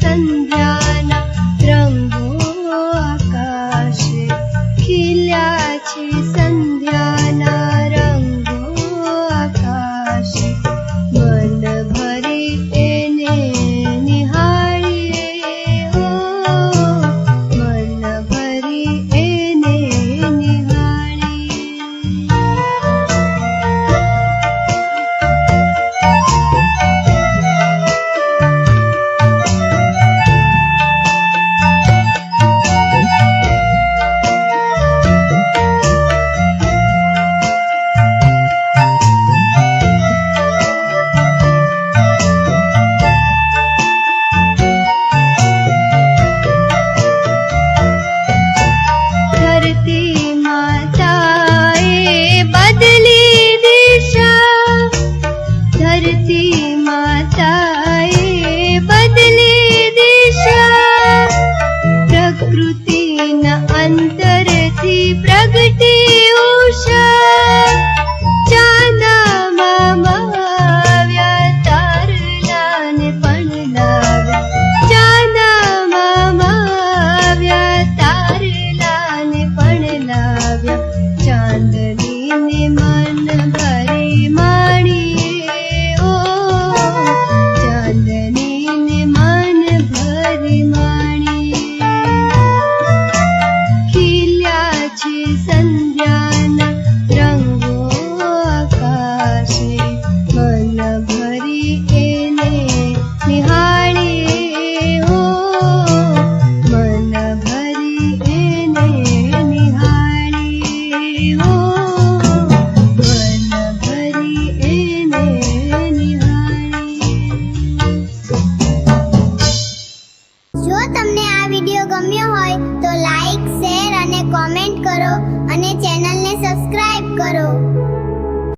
સંધ્યાના રંગો આકાશે, ખીલ્યા છે સંધ્યાના રંગો આકાશે, મન ભરી એને નિહાળીએ, હો મન ભરી એને નિહાળીએ. ધરતી માતાએ બદલી દિશા, ધરતી માતાએ બદલી દિશા, પ્રકૃતિના અંતરથી પ્રગટી ઉષા, ચાંદામાં આવ્યા તારલાને પણ લાવ્યા, ચાંદામાં આવ્યા તારલાને પણ લાવ્યા, ચાંદનીને મન ભરી માણીએ, ઓ ચાંદનીને મન ભરી માણીએ. ખીલ્યા છે સંધ્યાના રંગો આકાશે,